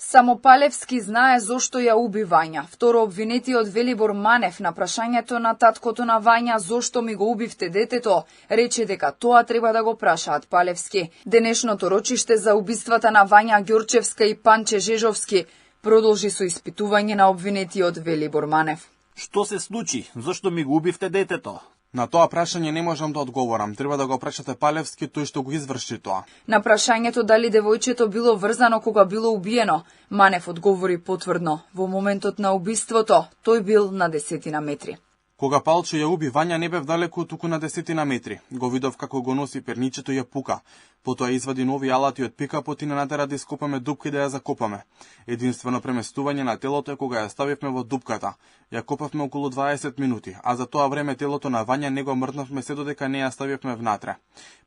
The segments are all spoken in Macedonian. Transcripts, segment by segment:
Само Палевски знае зошто ја уби Вања. Второ обвинетиот Велибор Манев на прашањето на таткото на Вања зошто ми го убивте детето, рече дека тоа треба да го прашаат Палевски. Денешното рочиште за убиствата на Вања Ѓорчевска и Панче Жежовски продолжи со испитување на обвинетиот Велибор Манев. Што се случи? Зошто ми го убивте детето? На тоа прашање не можам да одговорам. Треба да го прашате Палевски, тој што го изврши тоа. На прашањето дали девојчето било врзано кога било убиено, Манев одговори потврдно. Во моментот на убиството, тој бил на 10 метри. Кога Палчо ја уби Вања не бев далеку, туку на 10 метри. Го видов како го носи перничето и ја пука. Потоа извади нови алати од пикапот и не натера да ископаме дупка и да ја закопаме. Единствено преместување на телото е кога ја ставивме во дупката. Ја копавме околу 20 минути, а за тоа време телото на Вања не го мртнавме се додека не ја ставивме внатре.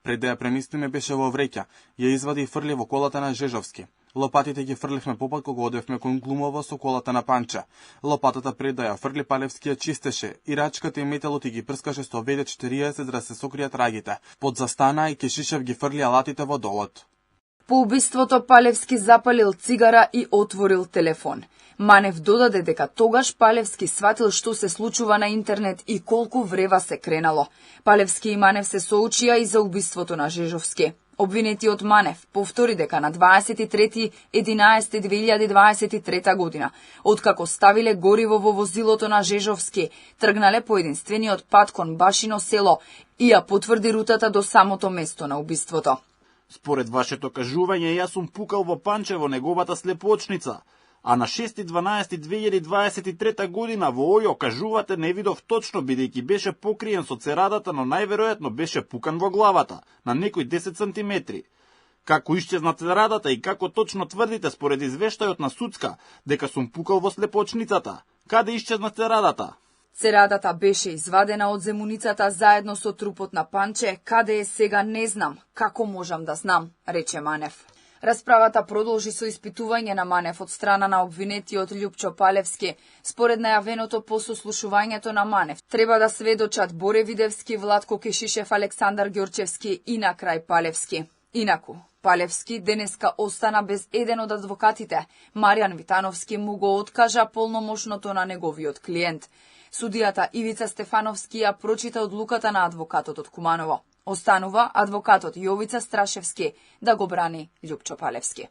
Пред да ја преместиме беше во вреќа, ја извади и фрли во колата на Жежовски. Лопатите ги фрлихме попат кога одевме кон Глумово со колата на Панче. Лопатата пред да ја фрли Палевски ја чистеше и рачката и металот ги прскаше со ВД-40 за да се сокријат рагите. Под застана и Кешишев ги фрли алатите во долот. По убиството Палевски запалил цигара и отворил телефон. Манев додаде дека тогаш Палевски сватил што се случува на интернет и колку врева се кренало. Палевски и Манев се соучија и за убиството на Жежовски. Обвинетиот Манев повтори дека на 23.11.2023 година, откако ставиле гориво во возилото на Жежовски, тргнале по единствениот пат кон Башино село и ја потврди рутата до самото место на убиството. Според вашето кажување, јас сум пукал во Панче во неговата слепоочница, а на 6.12.2023 година во Ојо кажувате не видов точно бидејќи беше покриен со церадата, но најверојатно беше пукан во главата, на некои 10 сантиметри. Како исчезна церадата и како точно тврдите според извештајот на судска дека сум пукал во слепоочницата? Каде исчезна церадата? Церадата беше извадена од земуницата заедно со трупот на Панче, каде е сега не знам, како можам да знам, рече Манев. Расправата продолжи со испитување на Манев од страна на обвинетиот Љупчо Палевски. Според најавеното по сослушувањето на Манев, треба да сведочат Боре Видевски, Владко Кешишев, Александар Ѓорчевски и на крај Палевски. Инаку, Палевски денеска остана без еден од адвокатите. Маријан Витановски му го откажа полномошното на неговиот клиент. Судијата Ивица Стефановски ја прочита одлуката на адвокатот од Куманово. Останува адвокатот Јовица Страшевски да го брани Љупчо Палевски.